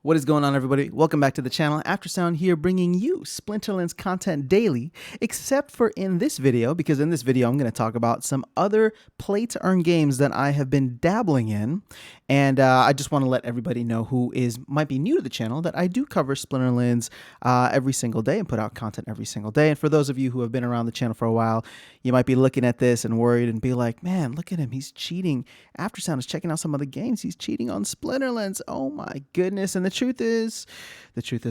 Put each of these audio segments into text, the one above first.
What is going on, everybody? Welcome back to the channel. Aftersound here, bringing you Splinterlands content daily, except for in this video, because in this video I'm going to talk about some other play-to-earn games that I have been dabbling in, and I just want to let everybody know who might be new to the channel that I do cover Splinterlands every single day and put out content every single day. And for those of you who have been around the channel for a while, you might be looking at this and worried and be like, man, look at him, he's cheating. Aftersound is checking out some of the games, he's cheating on Splinterlands. Oh my goodness. And the truth is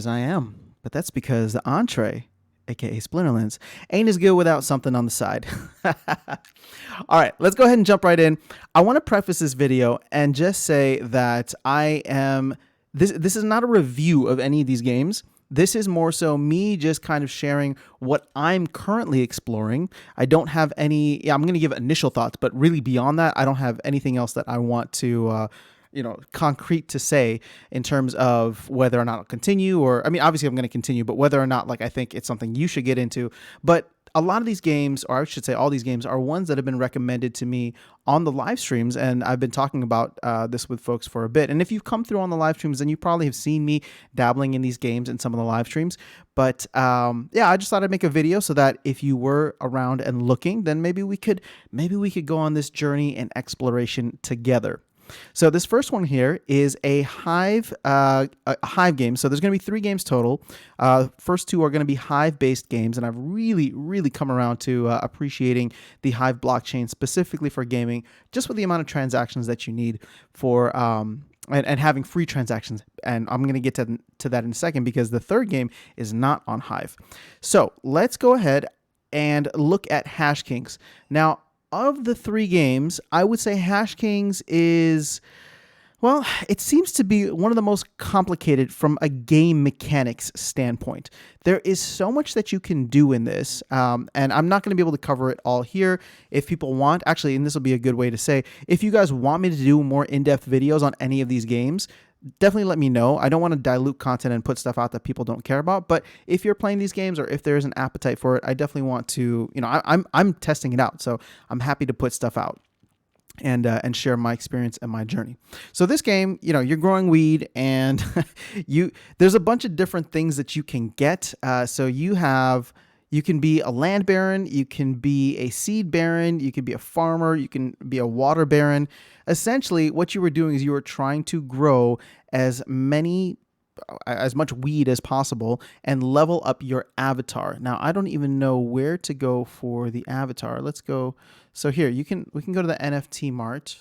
I am. But that's because the entree, aka Splinterlands, ain't as good without something on the side. All right, let's go ahead and jump right in. I want to preface this video and just say that this is not a review of any of these games. This is more so me just kind of sharing what I'm currently exploring. I don't have any, I'm going to give initial thoughts, but really beyond that, I don't have anything else that I want to, concrete to say in terms of whether or not I'll continue, or, I mean, obviously I'm going to continue, but whether or not, like, I think it's something you should get into. But a lot of these games, or I should say all these games, are ones that have been recommended to me on the live streams, and I've been talking about this with folks for a bit. And if you've come through on the live streams, then you probably have seen me dabbling in these games in some of the live streams. But yeah, I just thought I'd make a video so that if you were around and looking, then maybe we could go on this journey and exploration together. So this first one here is a Hive game. So there's going to be 3 games total. First 2 are going to be Hive-based games, and I've really come around to appreciating the Hive blockchain specifically for gaming, just with the amount of transactions that you need for and having free transactions. And I'm going to get to that in a second, because the third game is not on Hive. So let's go ahead and look at Hashkings. Now, of the 3 games, I would say Hashkings is, well, it seems to be one of the most complicated from a game mechanics standpoint. There is so much that you can do in this, and I'm not going to be able to cover it all here. If people want, actually, and this will be a good way to say, if you guys want me to do more in-depth videos on any of these games, definitely let me know. I don't want to dilute content and put stuff out that people don't care about. But if you're playing these games, or if there's an appetite for it, I definitely want to, I'm testing it out. So I'm happy to put stuff out and share my experience and my journey. So this game, you're growing weed, and there's a bunch of different things that you can get. So you can be a land baron, you can be a seed baron, you can be a farmer, you can be a water baron. Essentially, what you were doing is you were trying to grow as much weed as possible and level up your avatar. Now, I don't even know where to go for the avatar. Let's go. So here, we can go to the NFT Mart.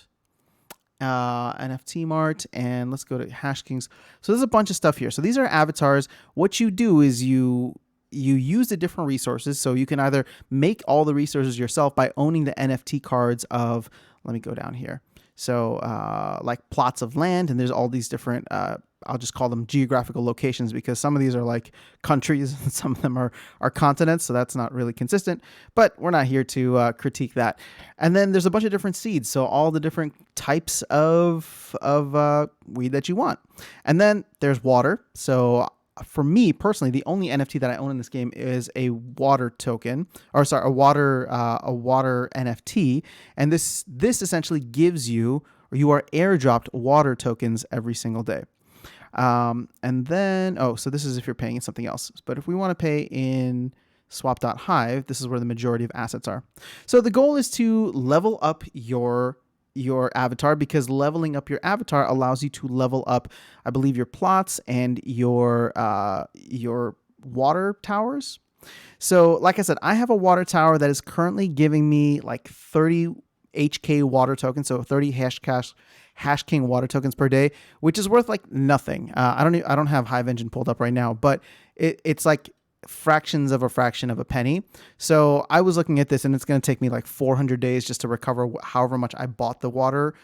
And let's go to Hashkings. So there's a bunch of stuff here. So these are avatars. What you do is you use the different resources. So you can either make all the resources yourself by owning the NFT cards of, let me go down here. So like plots of land, and there's all these different, I'll just call them geographical locations, because some of these are like countries and some of them are continents. So that's not really consistent, but we're not here to critique that. And then there's a bunch of different seeds. So all the different types of weed that you want. And then there's water. So for me personally, the only NFT that I own in this game is a water token, or sorry, a water NFT, and this essentially gives you, or you are airdropped water tokens every single day. And then, so this is if you're paying in something else. But if we want to pay in swap.hive, this is where the majority of assets are. So the goal is to level up your avatar, because leveling up your avatar allows you to level up, I believe, your plots and your water towers. So like I said, I have a water tower that is currently giving me like 30 HK water tokens, so 30 Hashking water tokens per day, which is worth like nothing. I don't have Hive Engine pulled up right now, but it's like fractions of a fraction of a penny. So I was looking at this, and it's going to take me like 400 days just to recover however much I bought the water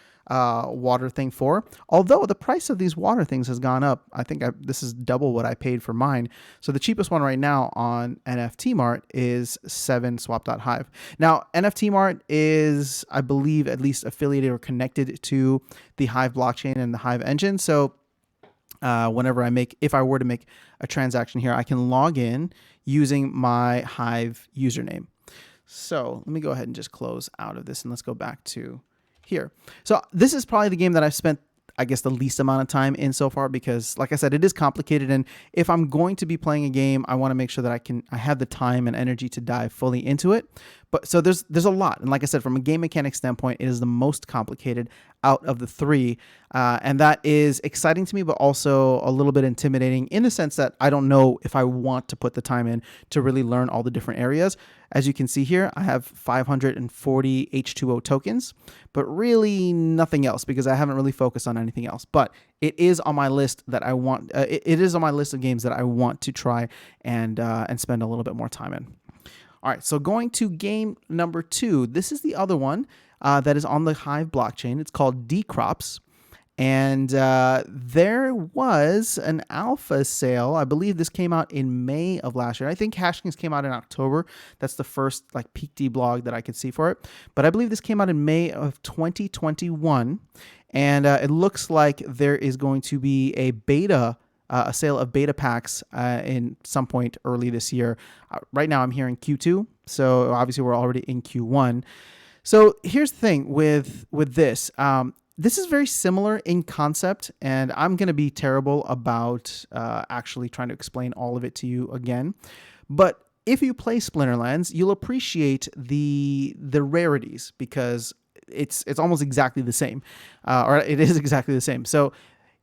thing for. Although the price of these water things has gone up. I think this is double what I paid for mine. So the cheapest one right now on NFT Mart is 7 swap.hive. Now NFT Mart is, I believe, at least affiliated or connected to the Hive blockchain and the Hive engine. So if I were to make a transaction here, I can log in using my Hive username. So let me go ahead and just close out of this, and let's go back to here. So this is probably the game that I've spent I guess, the least amount of time in so far, because like I said, it is complicated. And if I'm going to be playing a game, I want to make sure that I have the time and energy to dive fully into it. But so there's a lot. And like I said, from a game mechanic standpoint, it is the most complicated out of the three. And that is exciting to me, but also a little bit intimidating in the sense that I don't know if I want to put the time in to really learn all the different areas. As you can see here, I have 540 H2O tokens, but really nothing else because I haven't really focused on anything else. But it is on my list that I want. It is on my list of games that I want to try and spend a little bit more time in. All right, so going to game number 2. This is the other one that is on the Hive blockchain. It's called Dcrops. And there was an alpha sale. I believe this came out in May of last year. I think Hashkings came out in October. That's the first like peak D blog that I could see for it. But I believe this came out in May of 2021. And it looks like there is going to be a sale of beta packs in some point early this year. Right now I'm here in Q2. So obviously we're already in Q1. So here's the thing with this. This is very similar in concept, and I'm going to be terrible about actually trying to explain all of it to you again. But if you play Splinterlands, you'll appreciate the rarities because it's almost exactly the same, or it is exactly the same. So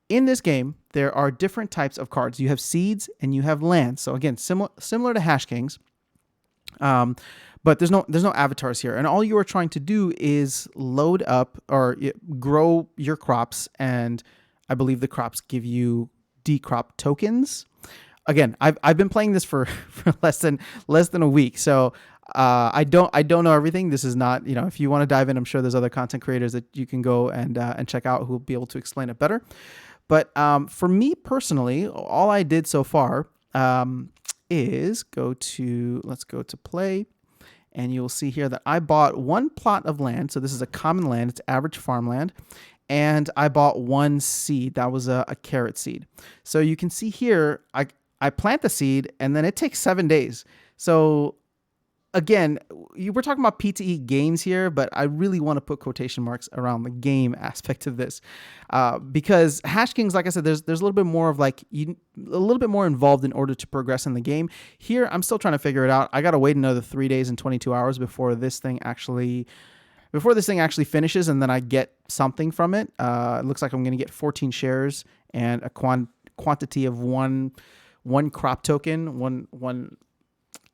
in this game, there are different types of cards. You have seeds and you have lands. So again, similar to Hashkings. But there's no avatars here, and all you are trying to do is load up or grow your crops, and I believe the crops give you Dcrop tokens. Again, I've been playing this for less than a week, so I don't know everything. This is not, if you want to dive in, I'm sure there's other content creators that you can go and check out who will be able to explain it better. But for me personally, all I did so far is let's go to play. And you'll see here that I bought one plot of land. So this is a common land. It's average farmland. And I bought one seed. That was a carrot seed. So you can see here, I plant the seed and then it takes 7 days. So again, we're talking about P2E games here, but I really want to put quotation marks around the game aspect of this because Hashkings, like I said, there's a little bit more of a little bit more involved in order to progress in the game. Here, I'm still trying to figure it out. I got to wait another 3 days and 22 hours before this thing actually finishes, and then I get something from it. It looks like I'm going to get 14 shares and a quantity of one crop token, one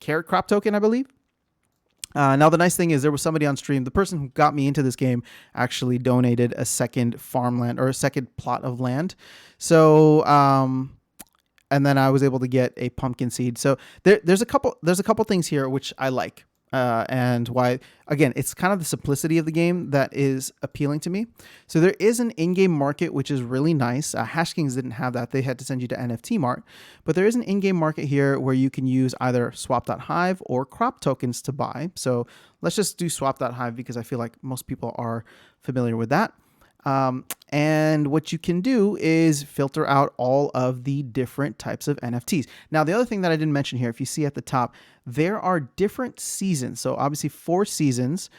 carrot crop token, I believe. Now, the nice thing is there was somebody on stream. The person who got me into this game actually donated a second farmland or a second plot of land. So, and then I was able to get a pumpkin seed. So there's a couple things here which I like. And why, again, it's kind of the simplicity of the game that is appealing to me. So there is an in-game market, which is really nice. Hashkings didn't have that. They had to send you to NFT Mart. But there is an in-game market here where you can use either swap.hive or crop tokens to buy. So let's just do swap.hive because I feel like most people are familiar with that. And what you can do is filter out all of the different types of NFTs. Now, the other thing that I didn't mention here, if you see at the top, there are different seasons. So obviously 4 seasons,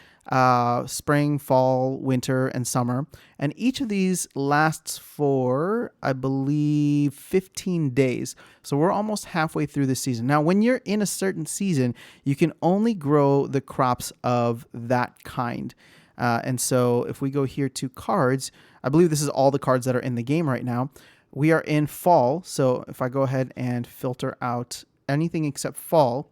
spring, fall, winter, and summer. And each of these lasts for, I believe, 15 days. So we're almost halfway through the season. Now, when you're in a certain season, you can only grow the crops of that kind. And so if we go here to cards, I believe this is all the cards that are in the game right now. We are in fall. So if I go ahead and filter out anything except fall,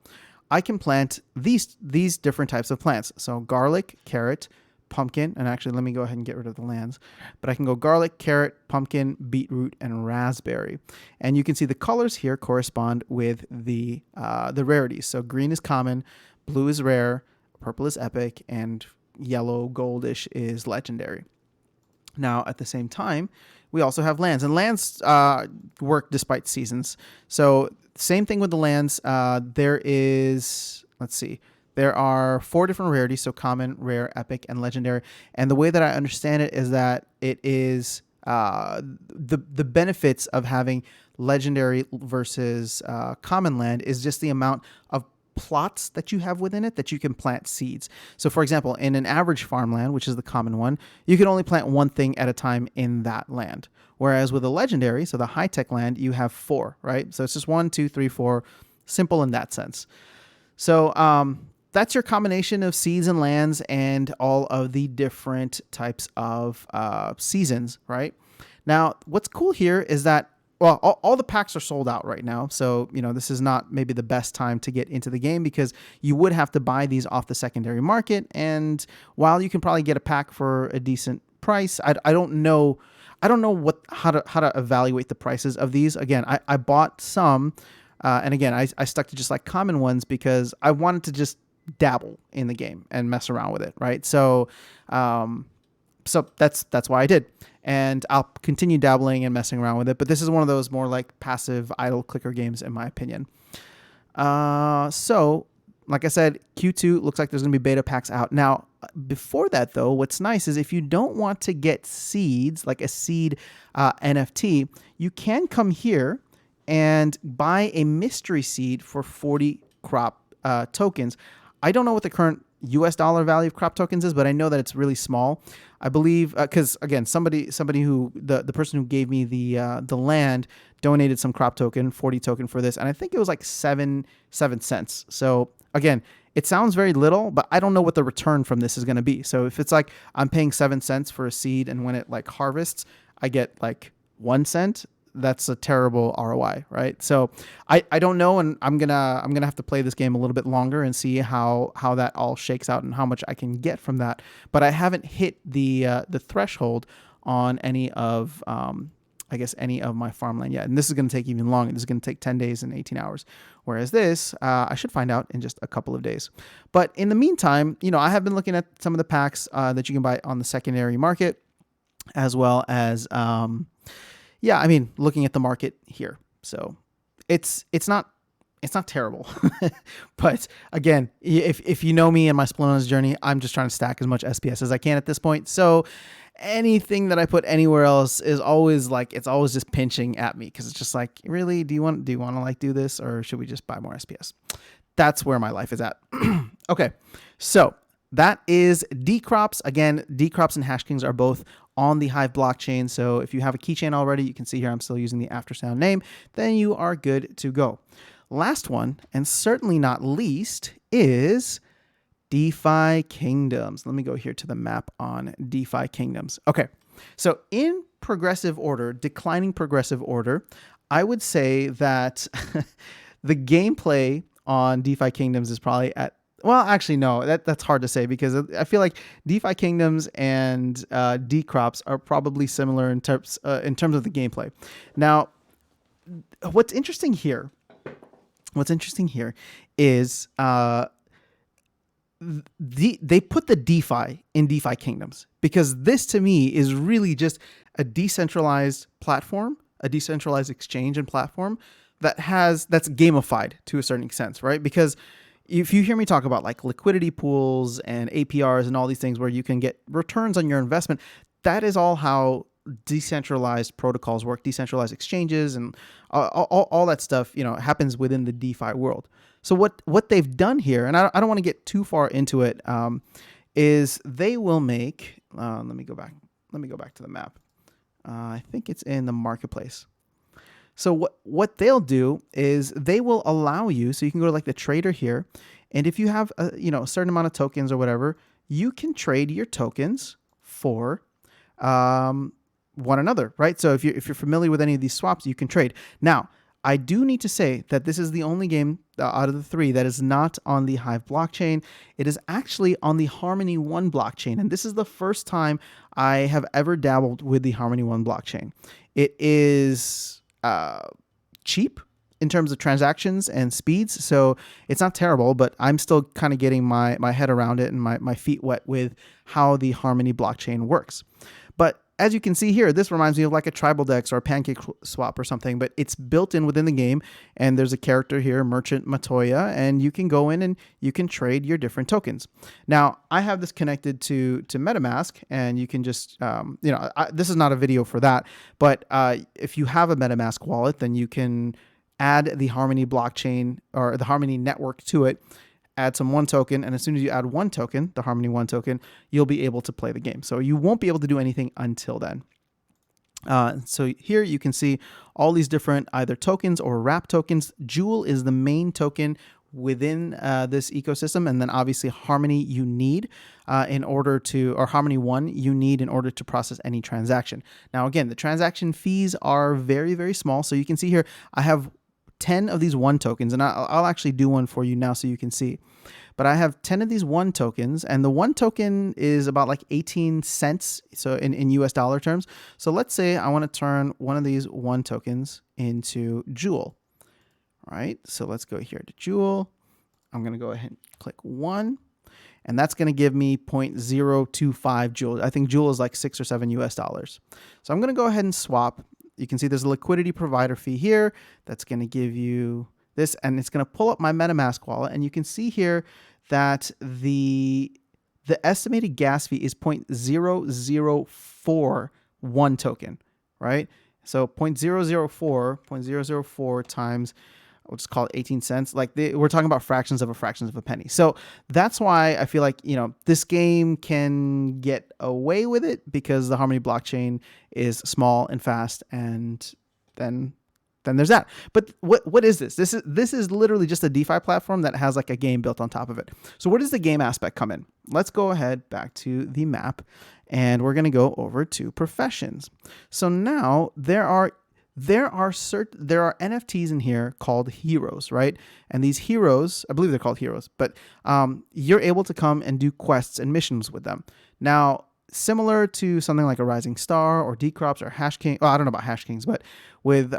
I can plant these different types of plants. So garlic, carrot, pumpkin, and actually let me go ahead and get rid of the lands, but I can go garlic, carrot, pumpkin, beetroot, and raspberry. And you can see the colors here correspond with the rarities. So green is common, blue is rare, purple is epic, and yellow goldish is legendary. Now, at the same time, we also have lands, and lands work despite seasons. So same thing with the lands. There are 4 different rarities, so common, rare, epic, and legendary. And the way that I understand it is that it is the benefits of having legendary versus common land is just the amount of plots that you have within it that you can plant seeds. So for example, in an average farmland, which is the common one, you can only plant one thing at a time in that land. Whereas with a legendary, so the high-tech land, you have 4, right? So it's just 1, 2, 3, 4, simple in that sense. So that's your combination of seeds and lands and all of the different types of seasons, right? Now, what's cool here is that, well, all the packs are sold out right now. So, this is not maybe the best time to get into the game because you would have to buy these off the secondary market. And while you can probably get a pack for a decent price, I don't know how to evaluate the prices of these. Again, I bought some, and again, I stuck to just like common ones because I wanted to just dabble in the game and mess around with it, right? So that's why I did. And I'll continue dabbling and messing around with it. But this is one of those more like passive idle clicker games, in my opinion. So, like I said, Q2 looks like there's going to be beta packs out. Now, before that, though, what's nice is if you don't want to get seeds, like a seed NFT, you can come here and buy a mystery seed for 40 crop tokens. I don't know what the current US dollar value of crop tokens is, but I know that it's really small. I believe because again, somebody who the person who gave me the land donated some crop token, 40 token for this, and I think it was like 7 cents. So again, it sounds very little, but I don't know what the return from this is going to be. So if it's like I'm paying 7 cents for a seed, and when it like harvests, I get like 1 cent. That's a terrible ROI, right? So I don't know, and I'm gonna have to play this game a little bit longer and see how that all shakes out and how much I can get from that. But I haven't hit the threshold on any of any of my farmland yet, and this is going to take even longer. This is going to take 10 days and 18 hours, whereas this I should find out in just a couple of days. But in the meantime, I have been looking at some of the packs that you can buy on the secondary market, as well as looking at the market here. So it's not terrible. But again, if you know me and my Splinterlands journey, I'm just trying to stack as much SPS as I can at this point. So anything that I put anywhere else is always like, it's always just pinching at me, because it's just like, really, do you want to like do this, or should we just buy more SPS? That's where my life is at. Okay, so that is Dcrops. Again, Dcrops and Hashkings are both on the Hive blockchain. So if you have a keychain already, you can see here I'm still using the Aftersound name, then you are good to go. Last one, and certainly not least, is DeFi Kingdoms. Let me go here to the map on DeFi Kingdoms. Okay, so in progressive order, declining progressive order, I would say that the gameplay on DeFi Kingdoms is probably at, well, actually, no, that's hard to say, because I feel like DeFi Kingdoms and Dcrops are probably similar in terms of the gameplay. Now, what's interesting here is they put the DeFi in DeFi Kingdoms, because this to me is really just a decentralized platform, a decentralized exchange and platform that's gamified to a certain extent, right? Because if you hear me talk about like liquidity pools and APRs and all these things where you can get returns on your investment, that is all how decentralized protocols work, decentralized exchanges, and all that stuff, happens within the DeFi world. So what they've done here, and I don't want to get too far into it, is they will make, let me go back to the map. I think it's in the marketplace. So what they'll do is they will allow you, so you can go to like the trader here, and if you have a certain amount of tokens or whatever, you can trade your tokens for one another, right? So if you're familiar with any of these swaps, you can trade. Now, I do need to say that this is the only game out of the 3 that is not on the Hive blockchain. It is actually on the Harmony One blockchain, and this is the first time I have ever dabbled with the Harmony One blockchain. It is cheap in terms of transactions and speeds, so it's not terrible, but I'm still kind of getting my head around it and my feet wet with how the Harmony blockchain works. But as you can see here, this reminds me of like a Tribal Dex or a Pancake Swap or something, but it's built in within the game, and there's a character here, Merchant Matoya, and you can go in and you can trade your different tokens. Now, I have this connected to MetaMask, and you can just, this is not a video for that, but if you have a MetaMask wallet, then you can add the Harmony blockchain or the Harmony network to it, add some one token, and as soon as you add one token, the Harmony one token, you'll be able to play the game. So you won't be able to do anything until then. So here you can see all these different either tokens or wrap tokens. Jewel is the main token within this ecosystem, and then obviously Harmony you need or Harmony 1 you need in order to process any transaction. Now again, the transaction fees are very, very small. So you can see here I have 10 of these one tokens, and I'll actually do one for you now so you can see. But I have 10 of these one tokens, and the one token is about like 18 cents, so in US dollar terms. So let's say I want to turn one of these one tokens into Jewel. All right, so let's go here to Jewel. I'm going to go ahead and click 1, and that's going to give me 0.025 Jewel. I think Jewel is like 6 or 7 US dollars. So I'm going to go ahead and swap. You can see there's a liquidity provider fee here that's going to give you this, and it's going to pull up my MetaMask wallet, and you can see here that the estimated gas fee is 0.0041 token, right? So 0.004 times, we'll just call it 18 cents. Like we're talking about fractions of a penny. So that's why I feel like, this game can get away with it because the Harmony blockchain is small and fast, and then there's that. But what is this? This is literally just a DeFi platform that has like a game built on top of it. So where does the game aspect come in? Let's go ahead back to the map, and we're going to go over to professions. So now there are NFTs in here called heroes, right? And these heroes, I believe they're called heroes, but you're able to come and do quests and missions with them. Now, similar to something like a Rising Star or Dcrops or Hashkings. Well, I don't know about Hashkings, but with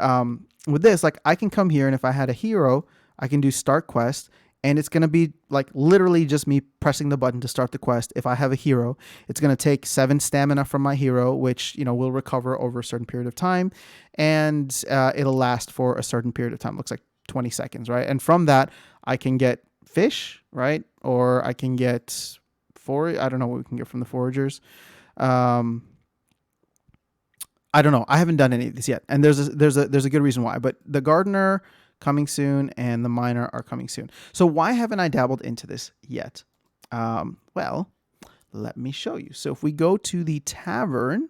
this, like I can come here, and if I had a hero, I can do start quest, and it's going to be like literally just me pressing the button to start the quest. If I have a hero, it's going to take 7 stamina from my hero, which, will recover over a certain period of time, and it'll last for a certain period of time. Looks like 20 seconds, right? And from that, I can get fish, right? Or I can get I don't know what we can get from the foragers. I don't know. I haven't done any of this yet, and there's a good reason why. But the gardener coming soon, and the miner are coming soon. So why haven't I dabbled into this yet? Well, let me show you. So if we go to the tavern,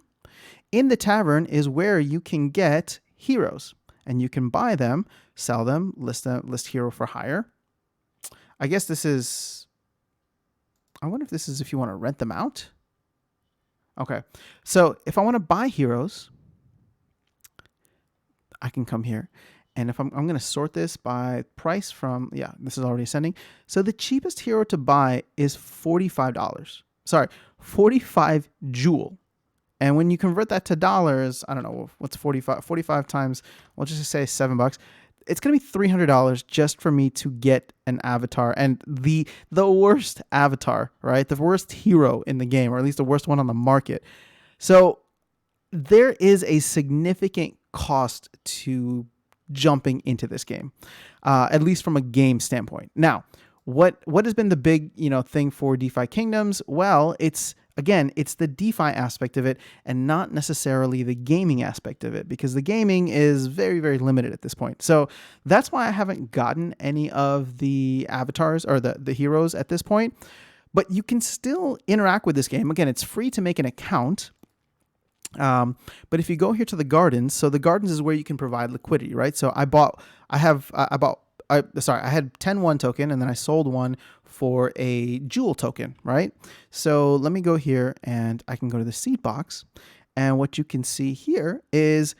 in the tavern is where you can get heroes, and you can buy them, sell them, list hero for hire. I guess this is. I wonder if this is if you want to rent them out. Okay, so if I want to buy heroes, I can come here, and if I'm going to sort this by price from, this is already ascending. So the cheapest hero to buy is $45. Sorry, 45 Jewel. And when you convert that to dollars, I don't know, what's 45 times, we'll just say $7. It's going to be $300 just for me to get an avatar, and the worst avatar, right? The worst hero in the game, or at least the worst one on the market. So there is a significant cost to jumping into this game, at least from a game standpoint. Now, what has been the big, thing for DeFi Kingdoms? Well, it's the DeFi aspect of it, and not necessarily the gaming aspect of it, because the gaming is very, very limited at this point. So that's why I haven't gotten any of the avatars or the heroes at this point. But you can still interact with this game. Again, it's free to make an account. But if you go here to the gardens, so the gardens is where you can provide liquidity, right? So I had 10 one token, and then I sold one for a Jewel token, right? So let me go here, and I can go to the seed box, and what you can see here is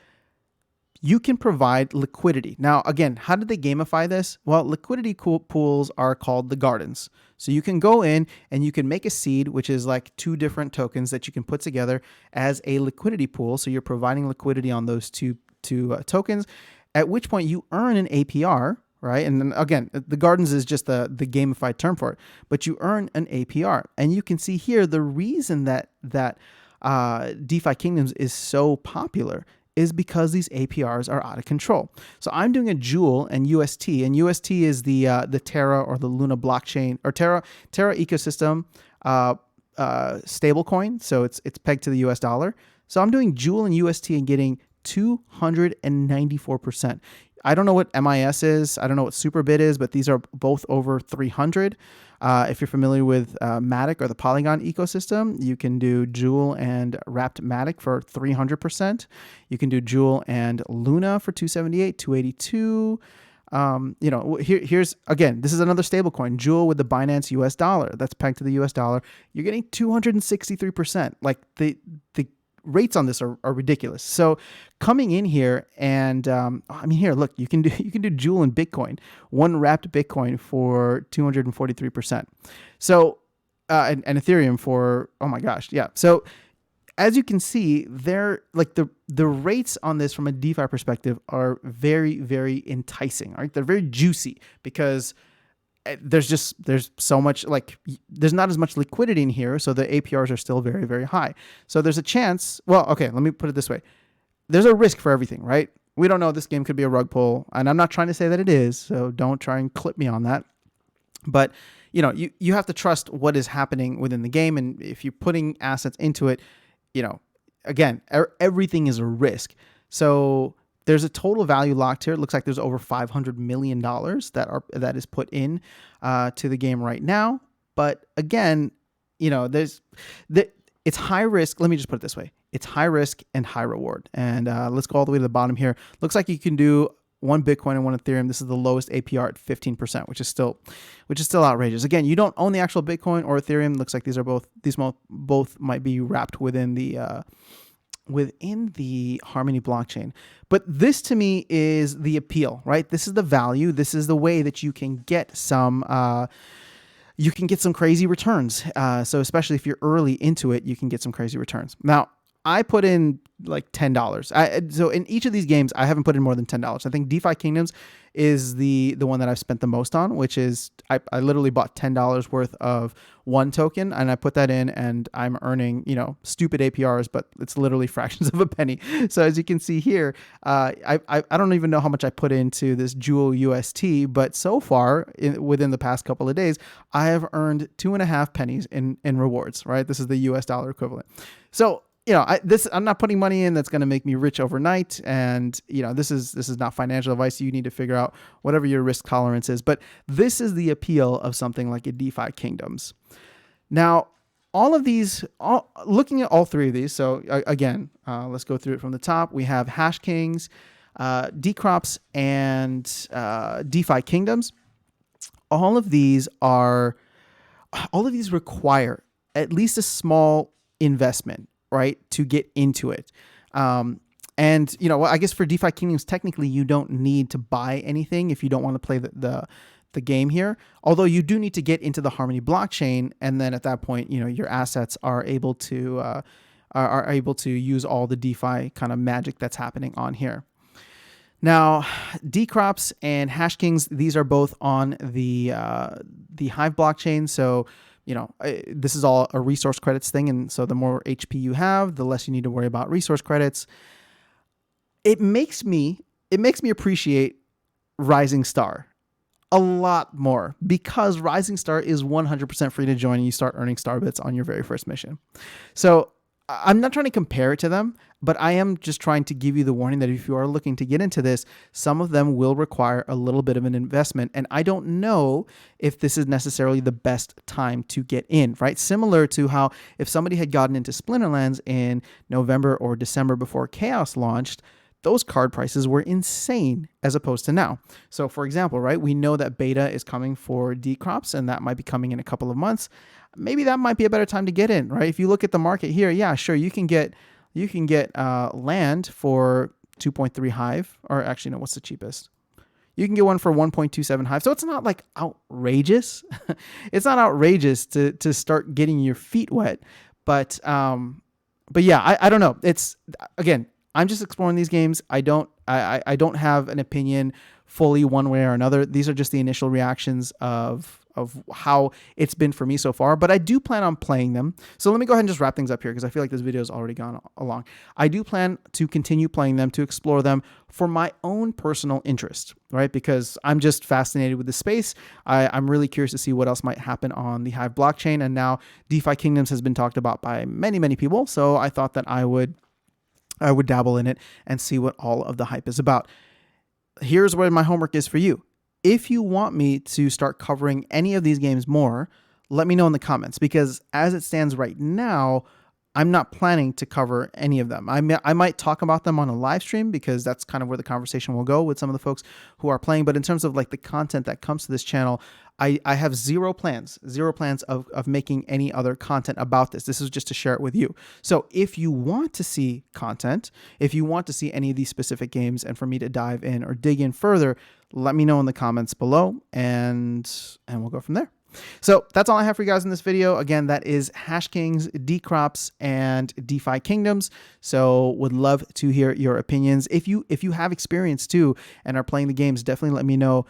you can provide liquidity. Now, again, how did they gamify this? Well, liquidity pools are called the gardens. So you can go in and you can make a seed, which is like 2 different tokens that you can put together as a liquidity pool. So you're providing liquidity on those two tokens, at which point you earn an APR, right? And then again, the gardens is just the gamified term for it, but you earn an APR. And you can see here the reason that DeFi Kingdoms is so popular is because these APRs are out of control. So I'm doing a Jewel and UST is the Terra or the Luna blockchain, or Terra ecosystem stablecoin. So it's pegged to the US dollar. So I'm doing Jewel and UST and getting 294%. I don't know what MIS is. I don't know what Superbit is, but these are both over 300. If you're familiar with Matic or the Polygon ecosystem, you can do Joule and Wrapped Matic for 300%. You can do Joule and Luna for 278, 282. Here's again, this is another stable coin, Joule with the Binance US dollar that's pegged to the US dollar. You're getting 263%. Like the rates on this are ridiculous. So coming in here and here, look, you can do Joule and Bitcoin, one wrapped Bitcoin for 243%. So and Ethereum for, oh my gosh, yeah. So as you can see, they're like the rates on this from a DeFi perspective are very, very enticing. Right? They're very juicy because there's so much, like, there's not as much liquidity in here, so the APRs are still very, very high. So there's a chance. Well, okay, let me put it this way: there's a risk for everything, right? We don't know. This game could be a rug pull, and I'm not trying to say that it is. So don't try and clip me on that. But you have to trust what is happening within the game, and if you're putting assets into it, again, everything is a risk. So there's a total value locked here. It looks like there's over $500 million that is put in to the game right now. But again, it's high risk. Let me just put it this way: it's high risk and high reward. And let's go all the way to the bottom here. Looks like you can do one Bitcoin and one Ethereum. This is the lowest APR at 15%, which is still outrageous. Again, you don't own the actual Bitcoin or Ethereum. Looks like these both might be wrapped within the Harmony blockchain. But this to me is the appeal, right? This is the value. This is the way that you can get some crazy returns. So especially if you're early into it, you can get some crazy returns. Now, I put in like $10. So in each of these games, I haven't put in more than $10. I think DeFi Kingdoms is the one that I've spent the most on, which is I literally bought $10 worth of one token, and I put that in, and I'm earning stupid APRs, but it's literally fractions of a penny. So as you can see here, I don't even know how much I put into this Joule UST, but so far within the past couple of days, I have earned 2.5 pennies in rewards. Right, this is the US dollar equivalent. So I'm not putting money in that's going to make me rich overnight. And, this is not financial advice. You need to figure out whatever your risk tolerance is. But this is the appeal of something like a DeFi Kingdoms. Now, looking at all three of these. So again, let's go through it from the top. We have Hashkings, Dcrops, and DeFi Kingdoms. All of these require at least a small investment, right, to get into it. I guess for DeFi Kingdoms, technically you don't need to buy anything if you don't want to play the game here. Although you do need to get into the Harmony blockchain, and then at that point, your assets are able to use all the DeFi kind of magic that's happening on here. Now, Dcrops and Hashkings, these are both on the Hive blockchain. So this is all a resource credits thing. And so the more HP you have, the less you need to worry about resource credits. It makes me appreciate Rising Star a lot more, because Rising Star is 100% free to join, and you start earning star bits on your very first mission. So I'm not trying to compare it to them, but I am just trying to give you the warning that if you are looking to get into this, some of them will require a little bit of an investment. And I don't know if this is necessarily the best time to get in, right? Similar to how if somebody had gotten into Splinterlands in November or December before Chaos launched, those card prices were insane as opposed to now. So for example, right, we know that beta is coming for Dcrops, and that might be coming in a couple of months. Maybe that might be a better time to get in, right? If you look at the market here, yeah, sure, you can get land for 2.3 Hive, or actually, no, what's the cheapest? You can get one for 1.27 Hive. So it's not like outrageous. It's not outrageous to start getting your feet wet, but yeah, I don't know. It's, again, I'm just exploring these games. I don't have an opinion fully one way or another. These are just the initial reactions of how it's been for me so far, but I do plan on playing them. So let me go ahead and just wrap things up here, because I feel like this video has already gone along. I do plan to continue playing them, to explore them for my own personal interest, right? Because I'm just fascinated with the space. I'm really curious to see what else might happen on the Hive blockchain. And now DeFi Kingdoms has been talked about by many, many people. So I thought that I would dabble in it and see what all of the hype is about. here's where my homework is for you. If you want me to start covering any of these games more, let me know in the comments, because as it stands right now, I'm not planning to cover any of them. I might talk about them on a live stream, because that's kind of where the conversation will go with some of the folks who are playing. But in terms of like the content that comes to this channel, I have zero plans of making any other content about this. This is just to share it with you. So if you want to see content, if you want to see any of these specific games and for me to dive in or dig in further, let me know in the comments below, and we'll go from there. So that's all I have for you guys in this video. Again, that is Hashkings, Dcrops, and DeFi Kingdoms. So would love to hear your opinions. If you have experience too and are playing the games, definitely let me know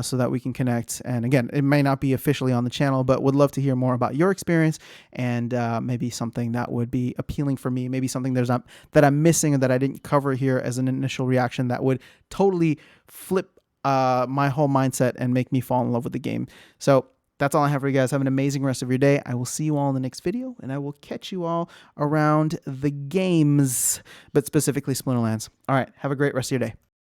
so that we can connect. And again, it may not be officially on the channel, but would love to hear more about your experience, and maybe something that would be appealing for me, maybe something that I'm missing and that I didn't cover here as an initial reaction that would totally flip my whole mindset and make me fall in love with the game. So that's all I have for you guys. Have an amazing rest of your day. I will see you all in the next video, and I will catch you all around the games, but specifically Splinterlands. All right, have a great rest of your day.